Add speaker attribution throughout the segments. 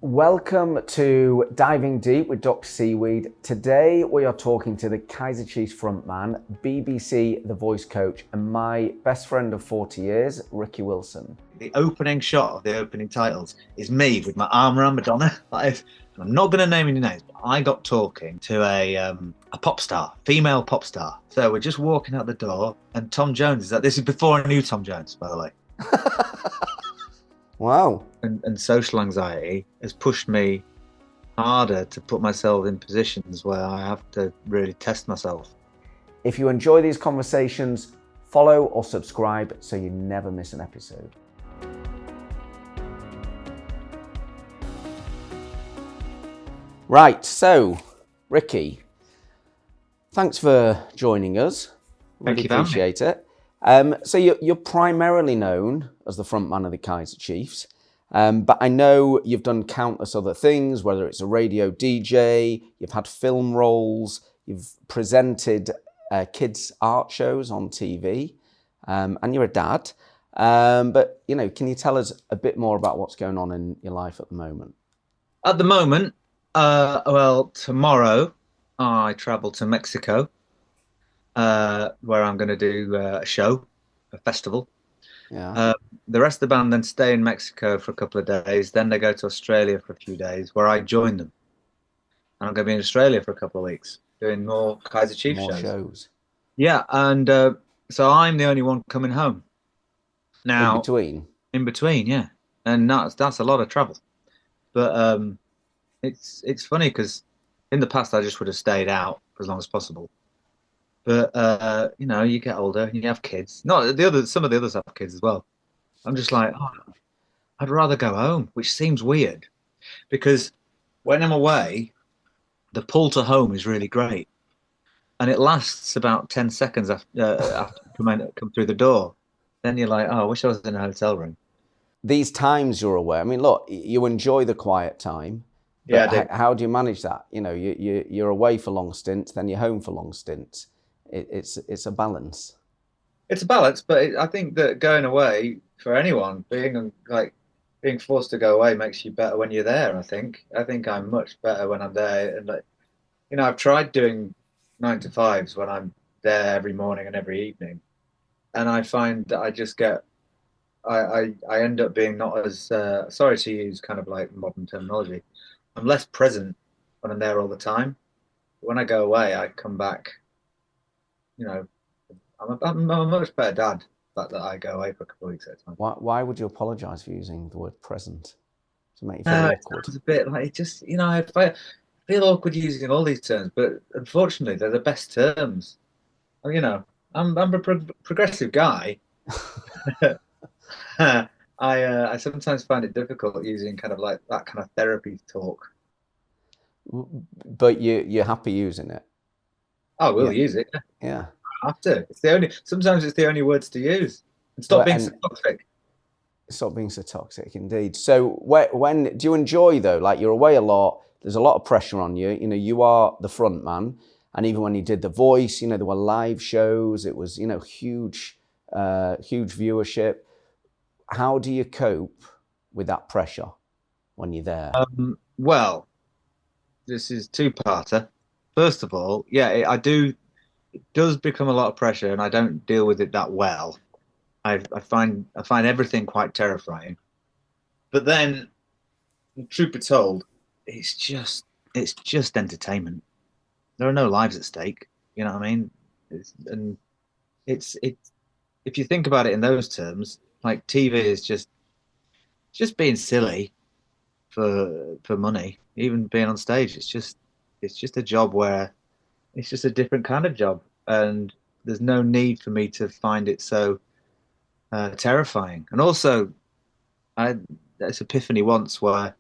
Speaker 1: Welcome to Diving Deep with Doctor Seaweed. Today we are talking to the Kaiser Chiefs frontman, BBC The Voice coach, and my best friend of 40 years, Ricky Wilson.
Speaker 2: The opening shot of the opening titles is me with my arm around Madonna. I'm not going to name any names, but I got talking to a pop star, female pop star. So we're just walking out the door, and Tom Jones is like, this is before I knew Tom Jones, by the way.
Speaker 1: Wow.
Speaker 2: And social anxiety has pushed me harder to put myself in positions where I have to really test myself.
Speaker 1: If you enjoy these conversations, follow or subscribe so you never miss an episode. Right, so Ricky, thanks for joining us.
Speaker 2: Thank you,
Speaker 1: appreciate it. So you're primarily known as the frontman of the Kaiser Chiefs, but I know you've done countless other things, whether it's a radio DJ, you've had film roles, you've presented kids' art shows on TV, and you're a dad. But, can you tell us a bit more about what's going on in your life at the moment?
Speaker 2: At the moment, tomorrow I travel to Mexico, where I'm going to do a show, a festival.
Speaker 1: Yeah.
Speaker 2: The rest of the band then stay in Mexico for a couple of days. Then they go to Australia for a few days, where I join them. And I'm going to be in Australia for a couple of weeks, doing more Kaiser Chiefs shows. Yeah, and so I'm the only one coming home. Now, In between, yeah. And that's a lot of travel. But it's funny because in the past I just would have stayed out for as long as possible. But you get older and you have kids. Some of the others have kids as well. I'm just like, I'd rather go home, which seems weird, because when I'm away, the pull to home is really great, and it lasts about 10 seconds after you come through the door. Then you're like, I wish I was in a hotel room.
Speaker 1: These times you're away. I mean, look, you enjoy the quiet time. But
Speaker 2: Yeah.
Speaker 1: How do you manage that? You're away for long stints, then you're home for long stints. It's a balance.
Speaker 2: It's a balance, but I think that going away for anyone, being forced to go away makes you better when you're there. I think I'm much better when I'm there, and I've tried doing 9 to 5s when I'm there every morning and every evening, and I find that I just get I end up being not as sorry to use kind of like modern terminology. I'm less present when I'm there all the time. When I go away, I come back. I'm a much better dad that I go away for a couple of weeks at a time.
Speaker 1: Why would you apologise for using the word present? To make you feel awkward?
Speaker 2: It's a bit like, I feel awkward using all these terms, but unfortunately they're the best terms. I'm a progressive guy. I sometimes find it difficult using kind of like that kind of therapy talk.
Speaker 1: But you're happy using it?
Speaker 2: I will use it.
Speaker 1: Yeah.
Speaker 2: I have to. Sometimes it's the only words to use. And stop being so toxic.
Speaker 1: Stop being so toxic, indeed. So when do you enjoy, though? Like, you're away a lot. There's a lot of pressure on you. You are the front man. And even when you did The Voice, there were live shows. It was, huge viewership. How do you cope with that pressure when you're there?
Speaker 2: Well, this is two-parter. First of all, I do. It does become a lot of pressure, and I don't deal with it that well. I find everything quite terrifying. But then, truth be told, it's just entertainment. There are no lives at stake. You know what I mean? It's if you think about it in those terms, like TV is just being silly for money. Even being on stage, it's just a job where it's just a different kind of job, and there's no need for me to find it so terrifying. And also, I had this epiphany once where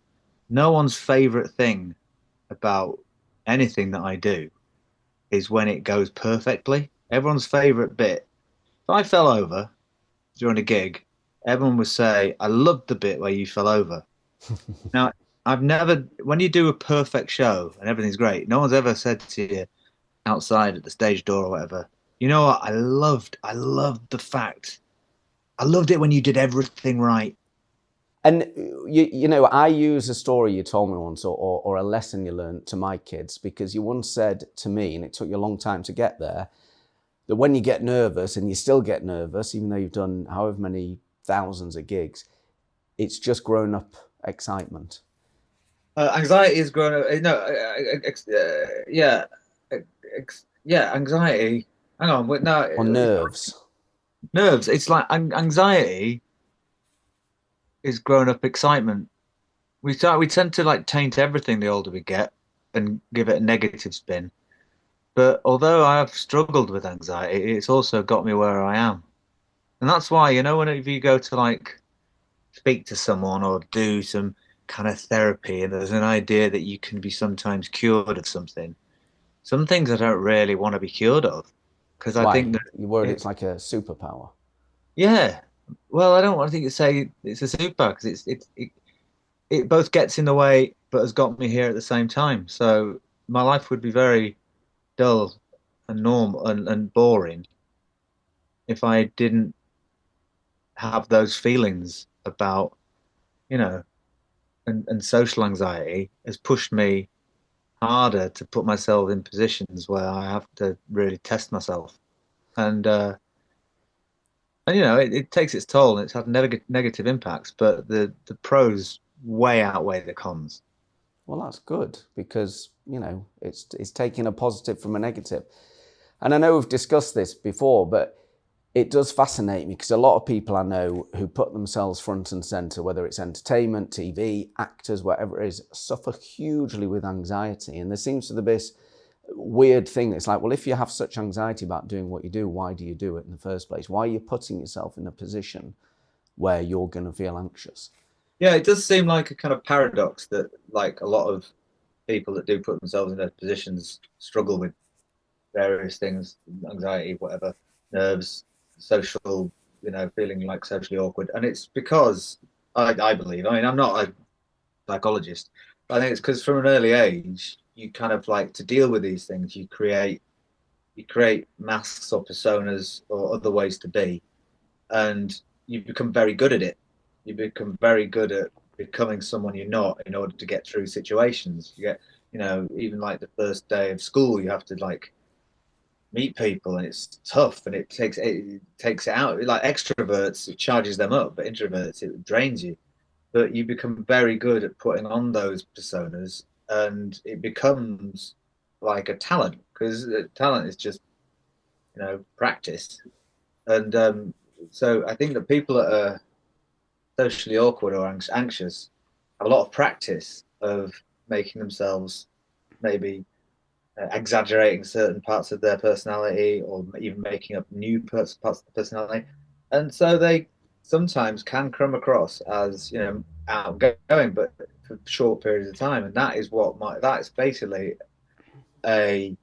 Speaker 2: no one's favorite thing about anything that I do is when it goes perfectly. Everyone's favorite bit, if I fell over during a gig, everyone would say, I loved the bit where you fell over. Now, when you do a perfect show and everything's great, no one's ever said to you outside at the stage door or whatever, you know what, I loved the fact, I loved it when you did everything right.
Speaker 1: And you know, I use a story you told me once, or a lesson you learned to my kids, because you once said to me, and it took you a long time to get there, that when you get nervous, and you still get nervous, even though you've done however many thousands of gigs, it's just grown up excitement.
Speaker 2: Anxiety is growing up. No, yeah, yeah. Anxiety. Hang on, wait, no,
Speaker 1: Or nerves.
Speaker 2: nerves. It's like anxiety is grown up excitement. We tend to like taint everything the older we get and give it a negative spin. But although I have struggled with anxiety, it's also got me where I am. And that's why, whenever you go to like speak to someone or do some kind of therapy, and there's an idea that you can be sometimes cured of something, some things I don't really want to be cured of because I think
Speaker 1: Why?
Speaker 2: that,
Speaker 1: You worried
Speaker 2: it,
Speaker 1: it's like a superpower.
Speaker 2: yeah, well, I don't want to say it's a superpower because it both gets in the way but has got me here at the same time. So my life would be very dull and normal and boring if I didn't have those feelings about, you know, and social anxiety has pushed me harder to put myself in positions where I have to really test myself. And it takes its toll and it's had negative impacts, but the pros way outweigh the cons.
Speaker 1: Well, that's good, because you know it's taking a positive from a negative. And I know we've discussed this before, but it does fascinate me, because a lot of people I know who put themselves front and center, whether it's entertainment, TV, actors, whatever it is, suffer hugely with anxiety. And there seems to be this weird thing. It's like, well, if you have such anxiety about doing what you do, why do you do it in the first place? Why are you putting yourself in a position where you're going to feel anxious?
Speaker 2: Yeah, it does seem like a kind of paradox that like a lot of people that do put themselves in those positions struggle with various things, anxiety, whatever, nerves, social, feeling like socially awkward. And it's because I believe, I mean, I'm not a psychologist, but I think it's because from an early age, you kind of like to deal with these things, you create masks or personas or other ways to be, and you become very good at it. You become very good at becoming someone you're not in order to get through situations. You get, even like the first day of school, you have to like meet people, and it's tough, and it takes it out. Like extroverts, it charges them up, but introverts, it drains you. But you become very good at putting on those personas, and it becomes like a talent because talent is just practice. And so I think that people that are socially awkward or anxious have a lot of practice of making themselves maybe exaggerating certain parts of their personality or even making up new parts of the personality. And so they sometimes can come across as, outgoing, but for short periods of time. And that's basically a,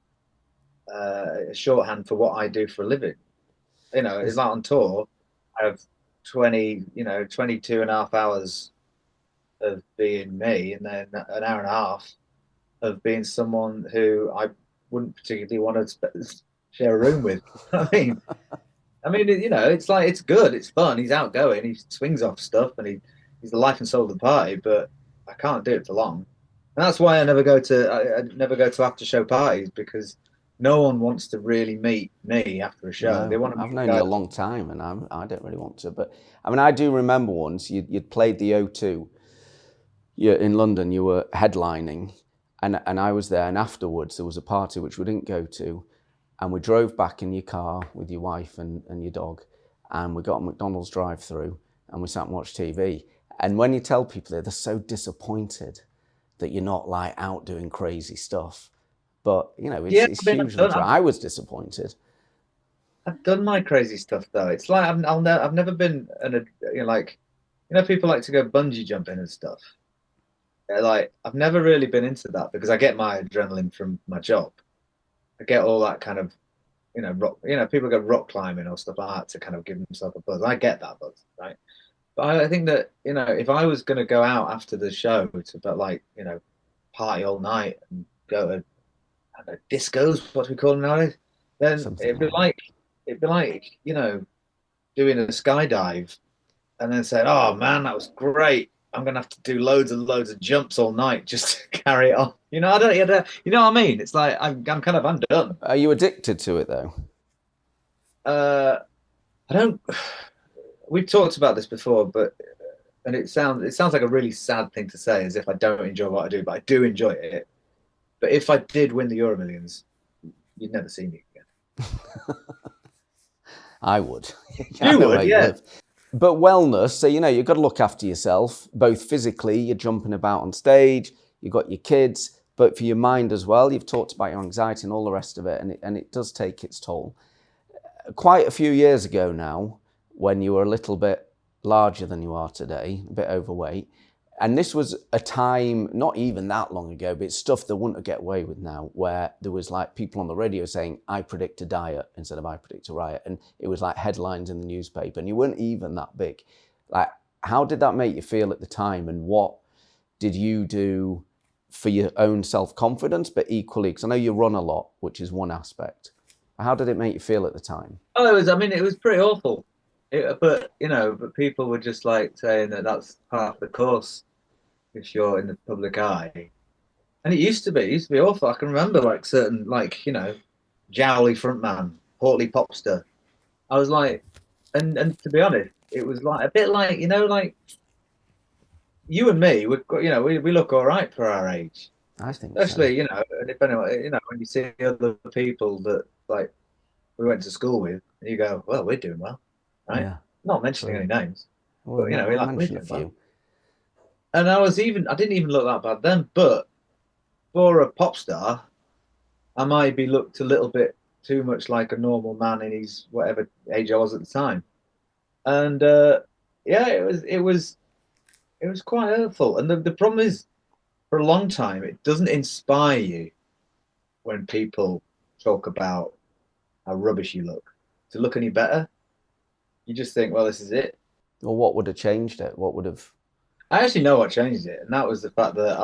Speaker 2: shorthand for what I do for a living. It's
Speaker 1: Is
Speaker 2: like on tour, I have 22 and a half hours of being me, and then an hour and a half of being someone who I wouldn't particularly want to share a room with. It's like it's good, it's fun. He's outgoing, he swings off stuff, and he's the life and soul of the party. But I can't do it for long, and that's why I never go to after show parties because no one wants to really meet me after a show. They
Speaker 1: no,
Speaker 2: want to
Speaker 1: I've
Speaker 2: meet
Speaker 1: known
Speaker 2: the
Speaker 1: you a
Speaker 2: guys.
Speaker 1: long time, and I don't really want to. But I mean, I do remember once you'd played the O2. You're in London. You were headlining, and I was there. And afterwards, there was a party which we didn't go to, and we drove back in your car with your wife and your dog, and we got a McDonald's drive-through, and we sat and watched TV. And when you tell people, they're so disappointed that you're not like out doing crazy stuff. But you know,
Speaker 2: Yeah,
Speaker 1: it's hugely true. I was disappointed.
Speaker 2: I've done my crazy stuff though. It's like I've never been like people like to go bungee jumping and stuff. Yeah, like I've never really been into that because I get my adrenaline from my job. I get all that kind of rock. People go rock climbing or stuff like that to kind of give themselves a buzz. I get that buzz, right? But I think that if I was going to go out after the show to but like party all night and go to I don't know, discos, what we call them nowadays, then
Speaker 1: Something
Speaker 2: it'd be
Speaker 1: like that.
Speaker 2: like doing a skydive and then saying, "Oh man, that was great." I'm gonna have to do loads and loads of jumps all night just to carry it on. You know what I mean? It's like I'm done.
Speaker 1: Are you addicted to it though?
Speaker 2: Uh, I don't. We've talked about this before, but and it sounds like a really sad thing to say, as if I don't enjoy what I do, but I do enjoy it. But if I did win the Euro Millions, you'd never see me again.
Speaker 1: I would. I
Speaker 2: You
Speaker 1: know
Speaker 2: would,
Speaker 1: where you
Speaker 2: yeah.
Speaker 1: live. But wellness, so you've got to look after yourself, both physically, you're jumping about on stage, you've got your kids, but for your mind as well. You've talked about your anxiety and all the rest of it, and it does take its toll. Quite a few years ago now, when you were a little bit larger than you are today, a bit overweight, and this was a time, not even that long ago, but it's stuff that wouldn't get away with now, where there was like people on the radio saying, I predict a diet instead of I predict a riot. And it was like headlines in the newspaper, and you weren't even that big. Like, how did that make you feel at the time? And what did you do for your own self-confidence, but equally, because I know you run a lot, which is one aspect. How did it make you feel at the time?
Speaker 2: Oh, it was. I mean, it was pretty awful. But people were just like saying that that's part of the course if you're in the public eye. And it used to be awful. I can remember like certain jowly frontman, portly popster. I was like, and to be honest, it was like a bit like like you and me. We look all right for our age,
Speaker 1: I think so.
Speaker 2: especially and if anyone when you see other people that like we went to school with, and you go, well, we're doing well, right?
Speaker 1: Yeah.
Speaker 2: Not mentioning any
Speaker 1: True.
Speaker 2: names,
Speaker 1: We'll,
Speaker 2: but we're
Speaker 1: we'll
Speaker 2: like we're
Speaker 1: mention a
Speaker 2: doing well.
Speaker 1: few.
Speaker 2: And I didn't even look that bad then, but for a pop star, I might be looked a little bit too much like a normal man in his whatever age I was at the time. And yeah, it was quite hurtful. And the problem is, for a long time, it doesn't inspire you when people talk about how rubbish you look to look any better. You just think, well, this is it.
Speaker 1: Or what would have changed it? What would have...
Speaker 2: I actually know what changed it, and that was the fact that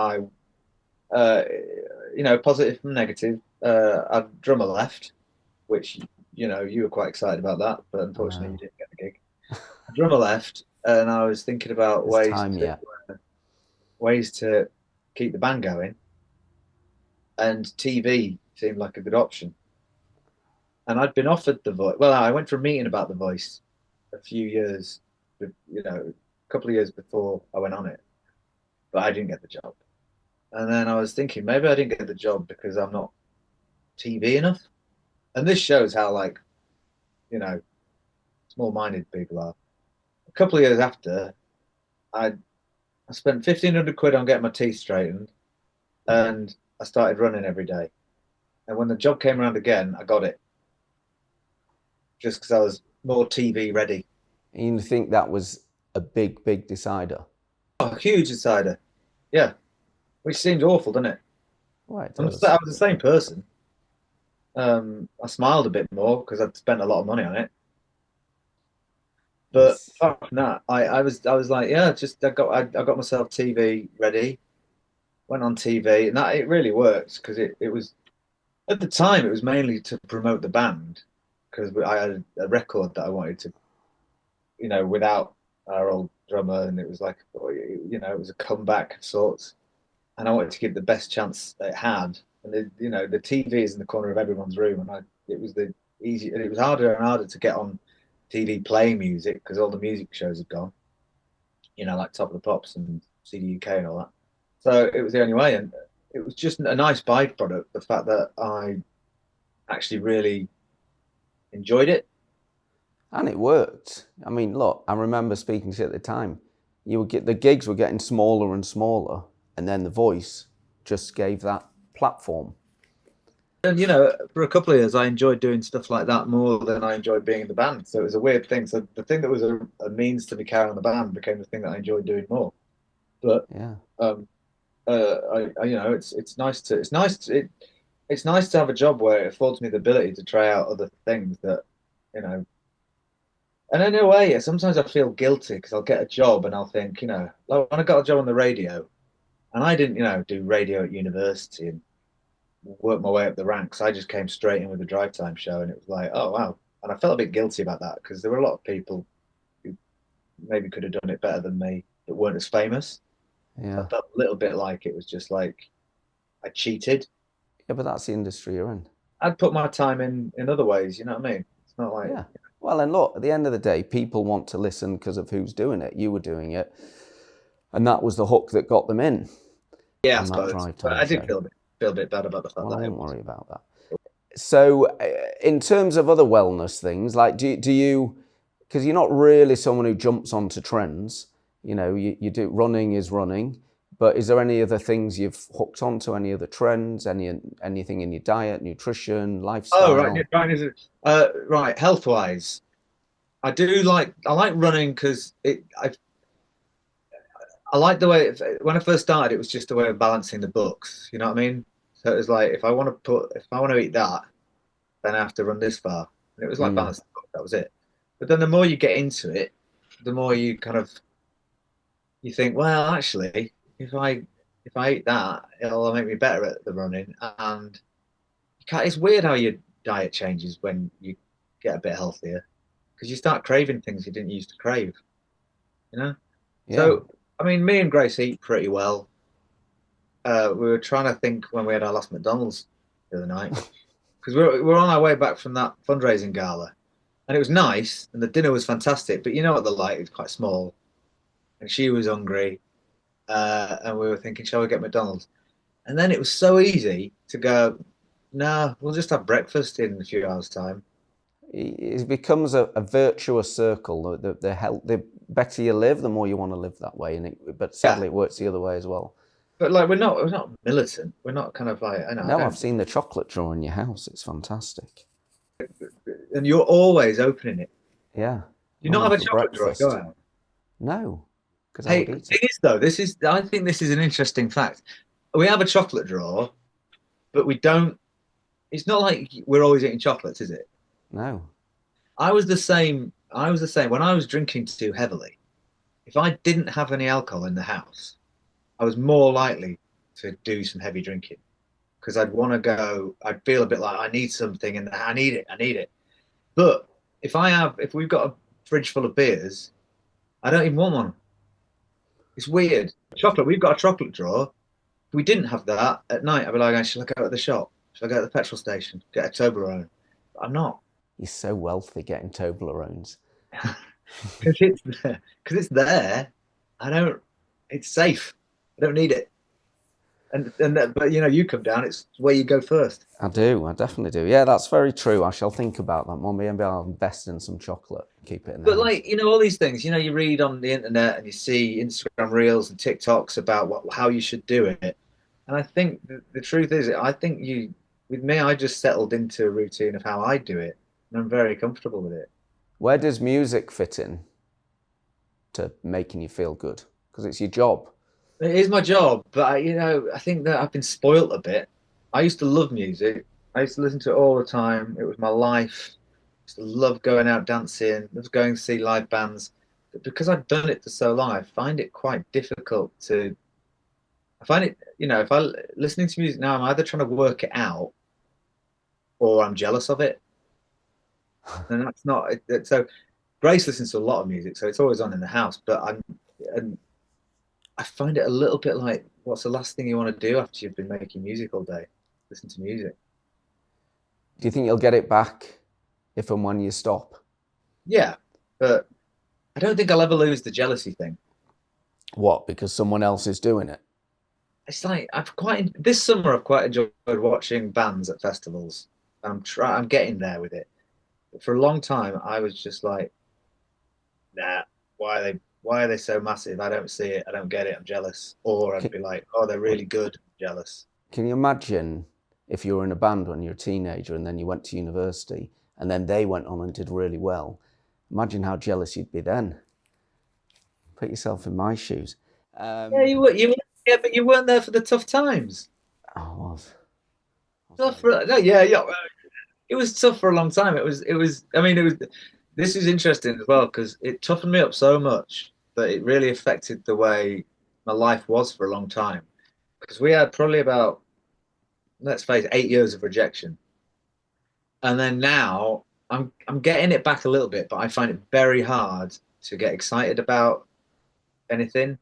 Speaker 2: uh, positive from negative. I drummer left, which you were quite excited about that, but
Speaker 1: I
Speaker 2: unfortunately you
Speaker 1: know.
Speaker 2: didn't get the gig. Drummer left, and I was thinking about
Speaker 1: There's time yet.
Speaker 2: ways to keep the band going, and TV seemed like a good option. And I'd been offered the voice. Well, I went for a meeting about the voice a few years, a couple of years before I went on it, but I didn't get the job. And then I was thinking maybe I didn't get the job because I'm not TV enough. And this shows how you know small-minded people are. A couple of years after, I I spent 1,500 quid on getting my teeth straightened, and I started running every day. And when the job came around again, I got it just because I was more TV ready.
Speaker 1: And you think that was a big, big decider?
Speaker 2: Oh, huge decider, yeah. Which seems awful, doesn't it?
Speaker 1: Well, it
Speaker 2: I
Speaker 1: does.
Speaker 2: was the same person. I smiled a bit more because I'd spent a lot of money on it. But
Speaker 1: It's,
Speaker 2: apart from that, I was like, yeah, just I got myself TV ready, went on TV, and that it really worked because it was at the time it was mainly to promote the band because I had a record that I wanted to, without our old drummer, and it was like, it was a comeback of sorts, and I wanted to give the best chance it had. And the TV is in the corner of everyone's room, and it was the easy, and it was harder and harder to get on TV playing music because all the music shows had gone, like Top of the Pops and CD UK and all that. So it was the only way, and it was just a nice byproduct. The fact that I actually really enjoyed it.
Speaker 1: and it worked. I mean, look, I remember speaking to you at the time. You would get the gigs were getting smaller and smaller, and then the voice just gave that platform.
Speaker 2: And for a couple of years, I enjoyed doing stuff like that more than I enjoyed being in the band. So it was a weird thing. So the thing that was a means to me carrying on the band became the thing that I enjoyed doing more. But
Speaker 1: Yeah.
Speaker 2: um, it's nice to have a job where it affords me the ability to try out other things that you know. And in a way, sometimes I feel guilty because I'll get a job and I'll think, like when I got a job on the radio, and I didn't, do radio at university and work my way up the ranks. I just came straight in with the drive time show, and it was like, oh wow. And I felt a bit guilty about that because there were a lot of people who maybe could have done it better than me. that weren't as famous. So I
Speaker 1: Yeah.
Speaker 2: felt a little bit like it was just like I cheated.
Speaker 1: Yeah, but that's the industry you're in.
Speaker 2: I'd put my time in other ways. You know what I mean? It's not like
Speaker 1: Yeah. Well, and look, at the end of the day, people want to listen because of who's doing it. You were doing it, and that was the hook that got them in
Speaker 2: yeah, I
Speaker 1: on that
Speaker 2: suppose.
Speaker 1: drive
Speaker 2: But
Speaker 1: time
Speaker 2: I did
Speaker 1: show.
Speaker 2: feel a bit bad about the fact
Speaker 1: Well, I
Speaker 2: that it
Speaker 1: won't
Speaker 2: was.
Speaker 1: worry about that. So, in terms of other wellness things, like do you, because you're not really someone who jumps onto trends, you do running is running, but is there any other things you've hooked onto, any other trends, anything in your diet, nutrition,
Speaker 2: Oh right,
Speaker 1: lifestyle?
Speaker 2: right. Health wise, I like running because I like the way when I first started, it was just a way of balancing the books. You know what I mean? So it was like if I want to eat that, then I have to run this far. And it was like
Speaker 1: Mm,
Speaker 2: balancing the book. That was it. But then the more you get into it, the more you kind of you think, well, actually, if I eat that, it'll make me better at the running. And it's weird how your diet changes when you get a bit healthier because you start craving things you didn't used to crave. You know.
Speaker 1: yeah.
Speaker 2: So I mean, me and Grace eat pretty well. We were trying to think when we had our last McDonald's the other night because we're on our way back from that fundraising gala, and it was nice, and the dinner was fantastic. But you know what the light is quite small, and she was hungry, and we were thinking, shall we get McDonald's? And then it was so easy to go, nah, we'll just have breakfast in a few hours' time.
Speaker 1: It becomes a virtuous circle. The better you live, the more you want to live that way. But
Speaker 2: Yeah,
Speaker 1: sadly, it works the other way as well.
Speaker 2: but like we're not militant. We're not kind of like I know I
Speaker 1: No, I've
Speaker 2: don't.
Speaker 1: seen the chocolate drawer in your house. It's fantastic.
Speaker 2: And you're always opening it.
Speaker 1: Yeah,
Speaker 2: Do you not
Speaker 1: normally
Speaker 2: have a
Speaker 1: for
Speaker 2: chocolate drawer? Go
Speaker 1: breakfast.
Speaker 2: out.
Speaker 1: No, because I
Speaker 2: Hey,
Speaker 1: would
Speaker 2: the
Speaker 1: eat it.
Speaker 2: thing is though, this is I think this is an interesting fact. We have a chocolate drawer, but we don't. It's not like we're always eating chocolates, is it?
Speaker 1: No.
Speaker 2: I was the same. I was the same when I was drinking too heavily. If I didn't have any alcohol in the house, I was more likely to do some heavy drinking because I'd want to go. I'd feel a bit like I need something, and I need it. I need it. But if we've got a fridge full of beers, I don't even want one. It's weird. Chocolate. We've got a chocolate drawer. If we didn't have that at night, I'd be like, shall I go to the shop? Shall I go to the petrol station? Get a Toblerone? But I'm not
Speaker 1: You're so wealthy getting Toblerones.
Speaker 2: because it's there. Because it's there. I don't. It's safe. I don't need it. But you come down. It's where you go first.
Speaker 1: I do. I definitely do. Yeah, that's very true. I shall think about that one. Maybe I'll invest in some chocolate. Keep it in the
Speaker 2: But
Speaker 1: house.
Speaker 2: like all these things. You read on the internet and you see Instagram reels and TikToks about how you should do it. And I think the truth is, I think with me, I just settled into a routine of how I do it, and I'm very comfortable with it.
Speaker 1: Where does music fit in to making you feel good? Because it's your job.
Speaker 2: It is my job, but I think that I've been spoilt a bit. I used to love music. I used to listen to it all the time. It was my life. I used to love going out dancing, love going to see live bands. But because I've done it for so long, I find it quite difficult to. I find it, if I listening to music now, I'm either trying to work it out or I'm jealous of it, and that's not. So Grace listens to a lot of music, so it's always on in the house. And I find it a little bit like, what's the last thing you want to do after you've been making music all day? Listen to music.
Speaker 1: Do you think you'll get it back if and when you stop?
Speaker 2: Yeah, but I don't think I'll ever lose the jealousy thing.
Speaker 1: What? Because someone else is doing it?
Speaker 2: It's like this summer I've quite enjoyed watching bands at festivals. I'm getting there with it. But for a long time I was just like, nah, why are they so massive? I don't see it. I don't get it. I'm jealous. Or I'd
Speaker 1: Can,
Speaker 2: be like, oh, they're really good. I'm jealous.
Speaker 1: can you imagine if you were in a band when you were a teenager and then you went to university and then they went on and did really well? Imagine how jealous you'd be then. Put yourself in my shoes.
Speaker 2: Yeah,
Speaker 1: Um,
Speaker 2: yeah, but you weren't there for the tough times.
Speaker 1: I was. I was
Speaker 2: Tough
Speaker 1: very
Speaker 2: for, no, yeah, yeah. It was tough for a long time. I mean, this is interesting as well because it toughened me up so much that it really affected the way my life was for a long time. Because we had probably about, let's face it, 8 years of rejection. And then now I'm getting it back a little bit, but I find it very hard to get excited about anything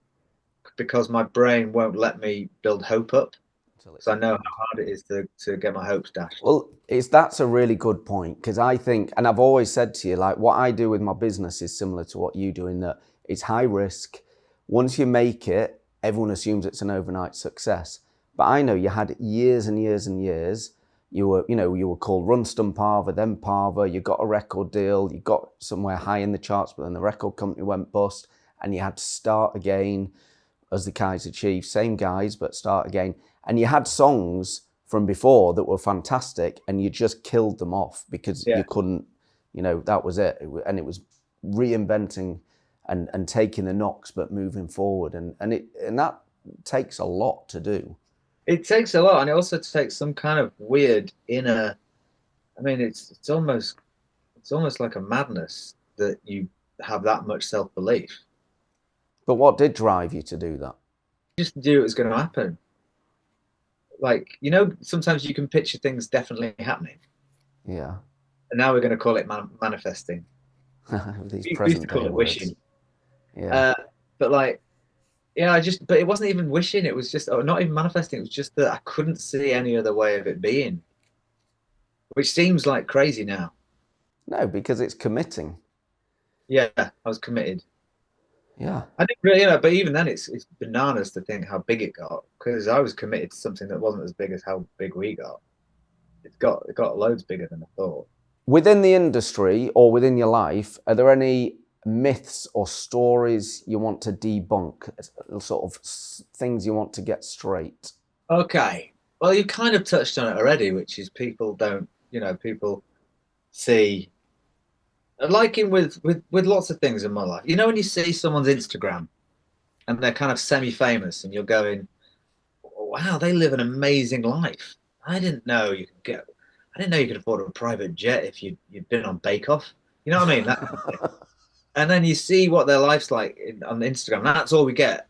Speaker 2: because my brain won't let me build hope up.
Speaker 1: Until it's
Speaker 2: So I know
Speaker 1: happened.
Speaker 2: how hard it is to get my hopes dashed.
Speaker 1: Well, that's a really good point because I think, and I've always said to you, like what I do with my business is similar to what you do in that it's high risk. Once you make it, everyone assumes it's an overnight success. But I know you had years and years and years. You were called Runston Parva, then Parva. You got a record deal. You got somewhere high in the charts, but then the record company went bust, and you had to start again as the Kaiser Chiefs. Same guys, but start again. And you had songs from before that were fantastic, and you just killed them off because you couldn't. That was it. And it was reinventing and taking the knocks, but moving forward, and that takes a lot to do.
Speaker 2: It takes a lot, and it also takes some kind of weird inner. I mean, it's almost like a madness that you have that much self-belief.
Speaker 1: But what did drive you to do that?
Speaker 2: Just knew it was going to happen. Like, sometimes you can picture things definitely happening.
Speaker 1: Yeah.
Speaker 2: And now we're going to call it manifesting.
Speaker 1: These
Speaker 2: We
Speaker 1: present
Speaker 2: used to call
Speaker 1: day
Speaker 2: it
Speaker 1: words.
Speaker 2: wishing.
Speaker 1: Yeah.
Speaker 2: But like, yeah, but it wasn't even wishing. It was just, not even manifesting. It was just that I couldn't see any other way of it being, which seems like crazy now.
Speaker 1: No, because it's committing.
Speaker 2: Yeah, I was committed.
Speaker 1: Yeah.
Speaker 2: I didn't really, but even then, it's bananas to think how big it got because I was committed to something that wasn't as big as how big we got. It got loads bigger than I thought.
Speaker 1: Within the industry or within your life, are there any myths or stories you want to debunk, sort of things you want to get straight?
Speaker 2: Okay. Well, you kind of touched on it already, which is people see, like in with lots of things in my life. When you see someone's Instagram and they're kind of semi-famous and you're going, wow, they live an amazing life. I didn't know you could afford a private jet if you'd been on Bake Off. You know what I mean? And then you see what their life's like on Instagram. That's all we get.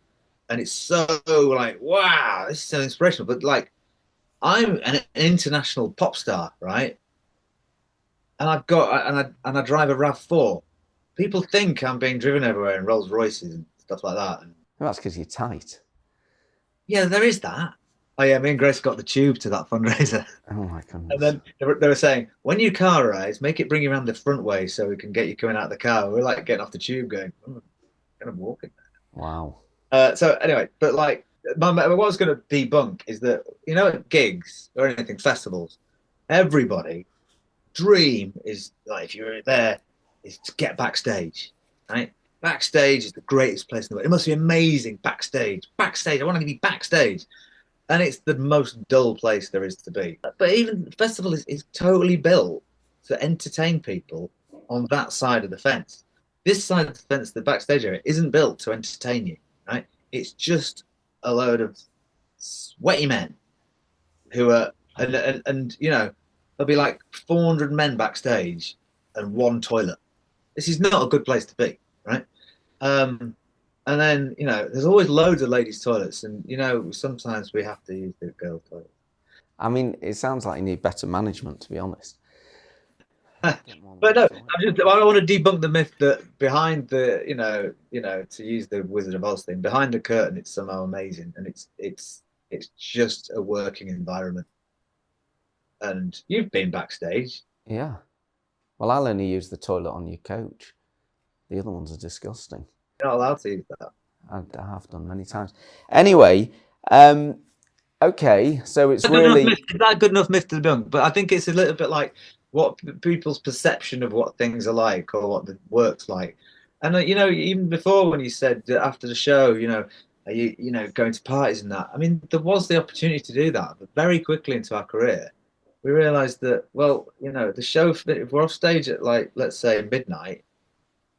Speaker 2: And it's so like, wow, this is so inspirational. But like, I'm an international pop star, right? And I drive a RAV4. People think I'm being driven everywhere in Rolls Royces and stuff like that. And
Speaker 1: That's because you're tight.
Speaker 2: yeah, there is that. Oh yeah, me and Grace got the tube to that fundraiser.
Speaker 1: Oh my goodness.
Speaker 2: And then they were saying, when you car rides, make it bring you around the front way so we can get you coming out of the car. We're like getting off the tube going, I'm kind of walking.
Speaker 1: Wow.
Speaker 2: So anyway, but like, what I was going to debunk is that, at gigs or anything, festivals, everybody dream is like, if you're there, is to get backstage, right? Backstage is the greatest place in the world. It must be amazing backstage. Backstage, I want to be backstage. And it's the most dull place there is to be. But even the festival is totally built to entertain people on that side of the fence. This side of the fence, the backstage area, isn't built to entertain you, right? It's just a load of sweaty men who are, and there'll be like 400 men backstage and one toilet. This is not a good place to be, right? And then, there's always loads of ladies' toilets, and sometimes we have to use the girl toilet.
Speaker 1: I mean, it sounds like you need better management, to be honest.
Speaker 2: But no, I want to debunk the myth that behind the, to use the Wizard of Oz thing, behind the curtain, it's somehow amazing, and it's just a working environment. And you've been backstage.
Speaker 1: Yeah. Well, I'll only use the toilet on your coach. The other ones are disgusting.
Speaker 2: You're not allowed to use that.
Speaker 1: I have done many times. Anyway, okay, so it's really...
Speaker 2: It's not a good enough myth to debunk, but I think it's a little bit like what people's perception of what things are like or what the work's like. And, even before when you said after the show, are you going to parties and that, I mean, there was the opportunity to do that, but very quickly into our career, we realized that, well, the show, if we're off stage at, like, let's say midnight,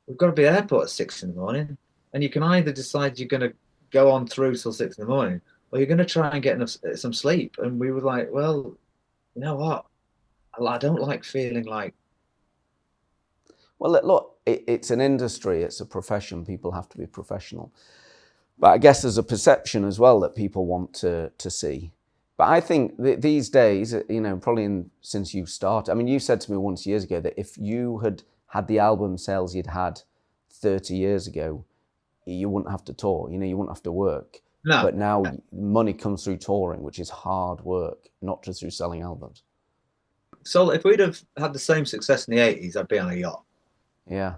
Speaker 2: we've got to be at the airport at 6 a.m. And you can either decide you're going to go on through till 6 a.m. or you're going to try and get some sleep. And we were like, well, you know what? I don't like feeling like...
Speaker 1: Well, look, it's an industry, it's a profession. People have to be professional. But I guess there's a perception as well that people want to see. But I think that these days, probably since you started, I mean, you said to me once years ago that if you had the album sales you'd had 30 years ago, you wouldn't have to tour, you know, you wouldn't have to work.
Speaker 2: No.
Speaker 1: But now money comes through touring, which is hard work, not just through selling albums.
Speaker 2: So if we'd have had the same success in the 80s, I'd be on a yacht.
Speaker 1: Yeah.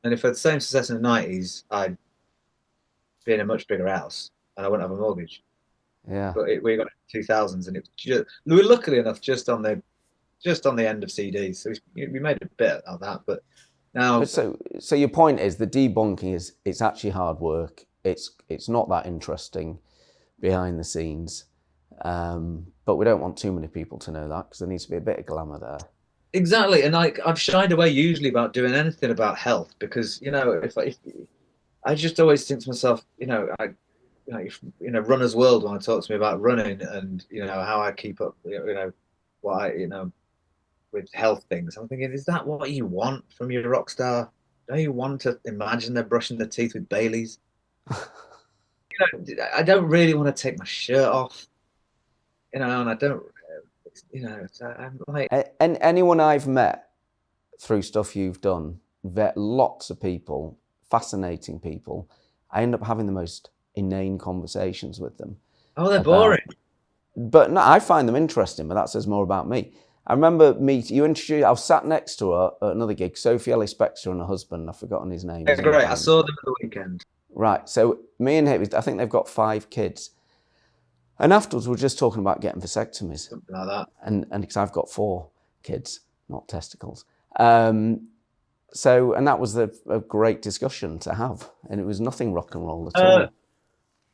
Speaker 2: And if I had the same success in the 90s, I'd be in a much bigger house and I wouldn't have a mortgage.
Speaker 1: Yeah.
Speaker 2: But we got 2000s, and it was just, we were luckily enough just on the end of CDs, so we made a bit out of that. But now,
Speaker 1: So your point is the debunking is it's actually hard work. It's not that interesting behind the scenes, but we don't want too many people to know that because there needs to be a bit of glamour there.
Speaker 2: exactly, and I've shied away usually about doing anything about health because if I just always think to myself, Runner's World when I talk to me about running and how I keep up, what with health things. I'm thinking, is that what you want from your rock star? Don't you want to imagine they're brushing their teeth with Baileys? I don't really want to take my shirt off, and I don't, I'm like,
Speaker 1: And anyone I've met through stuff you've done, lots of people, fascinating people, I end up having the most inane conversations with them.
Speaker 2: oh, they're boring.
Speaker 1: But no, I find them interesting, but that says more about me. I remember you introduced, I was sat next to her at another gig, Sophie Ellis Bextor and her husband, I've forgotten his name.
Speaker 2: Yeah, great. I saw them at the weekend.
Speaker 1: Right, so me and him, I think they've got 5 kids. And afterwards, we were just talking about getting vasectomies.
Speaker 2: Something like that.
Speaker 1: And because I've got 4 kids, not testicles. And that was a great discussion to have. And it was nothing rock and roll at all.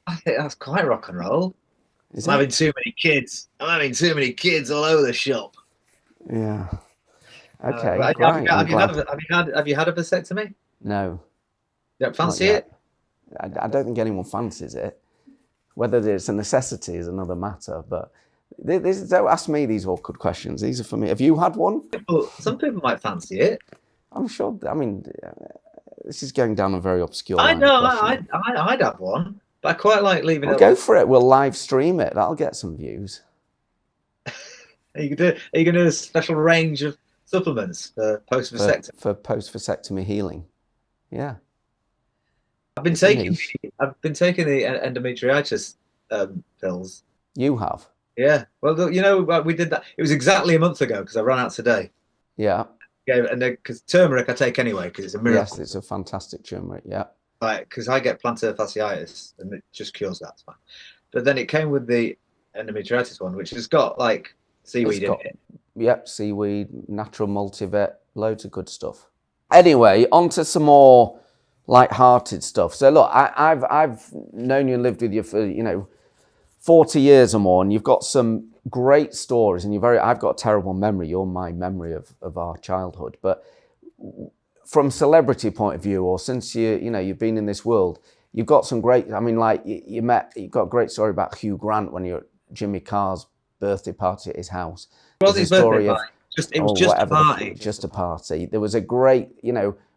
Speaker 2: I think that's quite rock and roll.
Speaker 1: I'm
Speaker 2: having too many kids. I'm having too many kids all over the shop.
Speaker 1: Yeah. Okay.
Speaker 2: Have you had a vasectomy?
Speaker 1: No.
Speaker 2: You don't fancy it?
Speaker 1: I don't think anyone fancies it. Whether it's a necessity is another matter. But don't ask me these awkward questions. These are for me. Have you had one?
Speaker 2: Some people might fancy it.
Speaker 1: I'm sure. I mean, this is going down a very obscure.
Speaker 2: I know. I'd have one, but I quite like leaving it.
Speaker 1: Go for it. We'll live stream it. That'll get some views.
Speaker 2: Are you going to do a special range of supplements for post vasectomy?
Speaker 1: For post vasectomy healing. Yeah.
Speaker 2: I've been taking the endometritis pills.
Speaker 1: You have?
Speaker 2: Yeah. Well, we did that. It was exactly a month ago because I ran out today.
Speaker 1: Yeah.
Speaker 2: Yeah, and because turmeric I take anyway because it's a miracle.
Speaker 1: Yes, it's a fantastic turmeric. Yeah.
Speaker 2: Right, because I get plantar fasciitis and it just cures that. It's fine. But then it came with the endometritis one, which has got like seaweed in it.
Speaker 1: Yep, seaweed, natural multivit, loads of good stuff. Anyway, on to some more light-hearted stuff. So look, I've known you and lived with you for 40 years or more, and you've got some great stories, and I've got a terrible memory. You're my memory of our childhood. But from celebrity point of view, or since you've been in this world, you've got some great. I mean, like you've got a great story about Hugh Grant when you're at Jimmy Carr's birthday party at his house.
Speaker 2: It was his birthday party. It was just a party.
Speaker 1: Just a party. There was a great,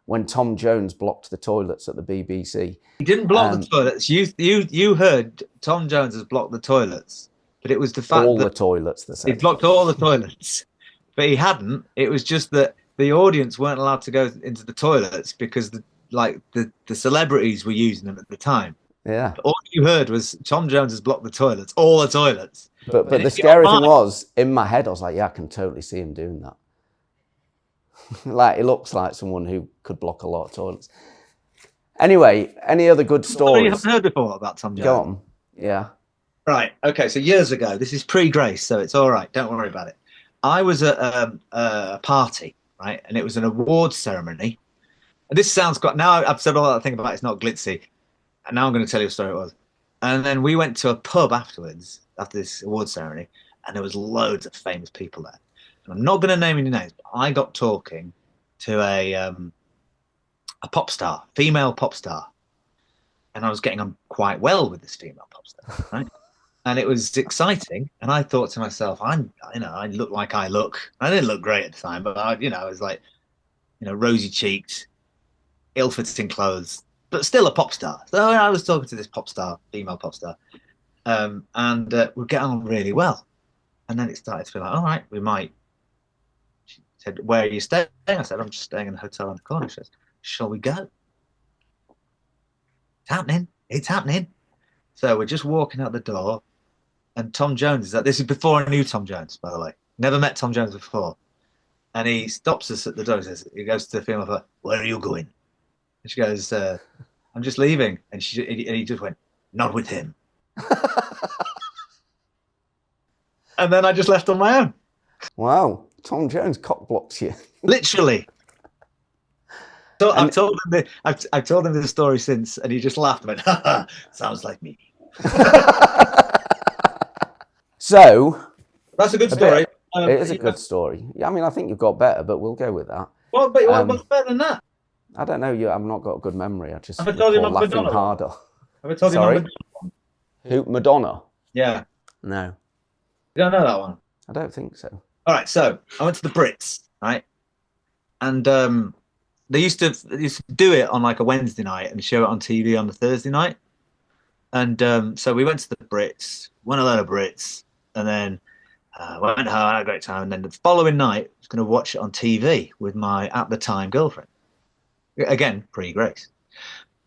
Speaker 1: when Tom Jones blocked the toilets at the BBC.
Speaker 2: He didn't block the toilets. You heard Tom Jones has blocked the toilets, but it was the fact
Speaker 1: the toilets.
Speaker 2: He blocked all the toilets, but he hadn't. It was just that the audience weren't allowed to go into the toilets because the celebrities were using them at the time.
Speaker 1: Yeah.
Speaker 2: All you heard was Tom Jones has blocked the toilets, all the toilets.
Speaker 1: But the scary thing was, in my head, I was like, yeah, I can totally see him doing that. Like, it looks like someone who could block a lot of toilets. Anyway, any other good stories?
Speaker 2: You haven't heard before about Tom Jones?
Speaker 1: Go on. Yeah.
Speaker 2: Right. Okay. So years ago, this is pre-Grace, so it's all right. Don't worry about it. I was at a party, right, and it was an awards ceremony. And this sounds quite. Now I've said all that thing about it's not glitzy, and now I'm going to tell you what story it was. And then we went to a pub afterwards, after this awards ceremony, and there was loads of famous people there. And I'm not going to name any names, but I got talking to a pop star, female pop star, and I was getting on quite well with this female pop star, right? And it was exciting. And I thought to myself, I look like I look. I didn't look great at the time, but I was like, rosy cheeked, ill-fitting clothes, but still a pop star. So I was talking to this pop star, female pop star, and we'd get on really well. And then it started to be like, all right, we might. She said, where are you staying? I said, I'm just staying in a hotel in the corner. She says, shall we go? happening. It's happening. So we're just walking out the door, and Tom Jones is like, this is before I knew Tom Jones, by the way. Never met Tom Jones before. And he stops us at the door and says, he goes to the female, like, where are you going? And she goes, I'm just leaving. And he just went, not with him. And then I just left on my own.
Speaker 1: Wow. Tom Jones cock blocks you.
Speaker 2: Literally. So I've told him the story since, and he just laughed and went, ha ha, sounds like me.
Speaker 1: So
Speaker 2: that's a good story.
Speaker 1: It is a good story. Yeah, I mean, I think you've got better, but we'll go with that.
Speaker 2: Well, but what's better than that?
Speaker 1: I don't know. I've not got a good memory. I just
Speaker 2: have I told you
Speaker 1: laughing
Speaker 2: Madonna?
Speaker 1: harder.
Speaker 2: Have I told you
Speaker 1: Sorry? Who? Madonna?
Speaker 2: Yeah.
Speaker 1: No.
Speaker 2: You don't know that one?
Speaker 1: I don't think so.
Speaker 2: All right, so I went to the Brits, right? And they used to do it on like a Wednesday night and show it on TV on the Thursday night. And so we went to the Brits, won a load of Brits, and then went home, had a great time. And then the following night, I was going to watch it on TV with my, at the time, girlfriend. Again, pre-Grace.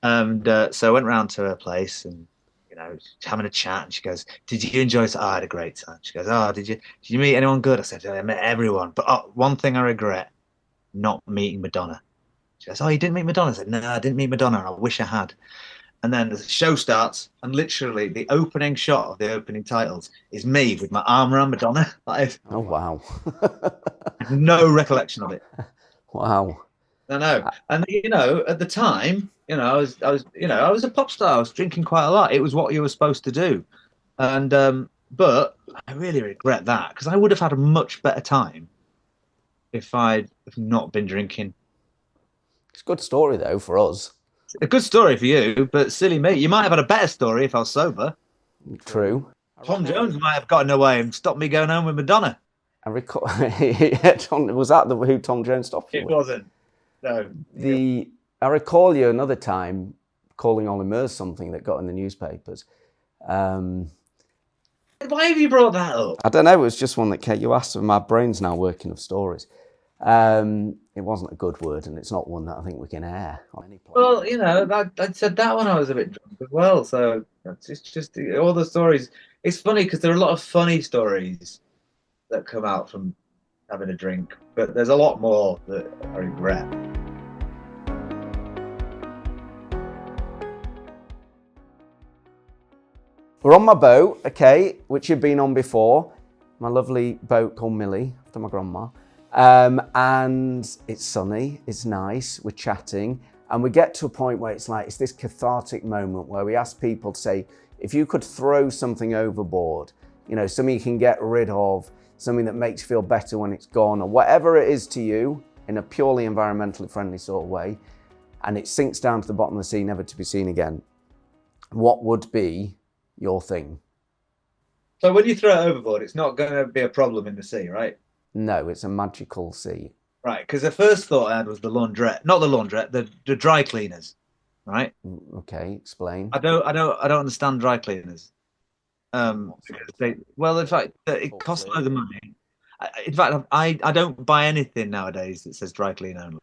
Speaker 2: And so I went round to her place and, you know, having a chat. And she goes, did you enjoy it? Oh, I had a great time. She goes, oh, did you meet anyone good? I said, I met everyone. But one thing I regret, not meeting Madonna. She goes, oh, you didn't meet Madonna? I said, no, I didn't meet Madonna. I wish I had. And then the show starts, and literally the opening shot of the opening titles is me with my arm around Madonna.
Speaker 1: Oh, wow.
Speaker 2: No recollection of it.
Speaker 1: Wow.
Speaker 2: I know. And, you know, at the time, you know, I was a pop star. I was drinking quite a lot. It was what you were supposed to do. And, but I really regret that because I would have had a much better time if I'd not been drinking.
Speaker 1: It's a good story, though, for us.
Speaker 2: A good story for you, but silly me. You might have had a better story if I was sober.
Speaker 1: True.
Speaker 2: Tom Jones might have gotten away and stopped me going home with Madonna.
Speaker 1: I recall. Was that who Tom Jones stopped you
Speaker 2: It
Speaker 1: with?
Speaker 2: wasn't. No.
Speaker 1: I recall you another time calling Ollie Murs something that got in the newspapers.
Speaker 2: Why have you brought that up?
Speaker 1: I don't know. It was just one that came. You asked, and my brain's now working of stories. It wasn't a good word, and it's not one that I think we can air on any point.
Speaker 2: Well, you know, I said that when I was a bit drunk as well. So it's just all the stories. It's funny because there are a lot of funny stories that come out from having a drink, but there's a lot more that I regret.
Speaker 1: We're on my boat, okay, which you've been on before. My lovely boat called Millie, after my grandma. And it's sunny, it's nice, we're chatting, and we get to a point where it's like, it's this cathartic moment where we ask people to say, if you could throw something overboard, you know, something you can get rid of, something that makes you feel better when it's gone, or whatever it is to you, in a purely environmentally friendly sort of way, and it sinks down to the bottom of the sea, never to be seen again, what would be your thing?
Speaker 2: So when you throw it overboard, it's not going to be a problem in the sea, right?
Speaker 1: No, it's a magical sea.
Speaker 2: Right, because the first thought I had was the laundrette, not the laundrette, the dry cleaners, right?
Speaker 1: Okay, explain.
Speaker 2: I don't understand dry cleaners. Because in fact, it costs loads of money. In fact, I don't buy anything nowadays that says dry clean only.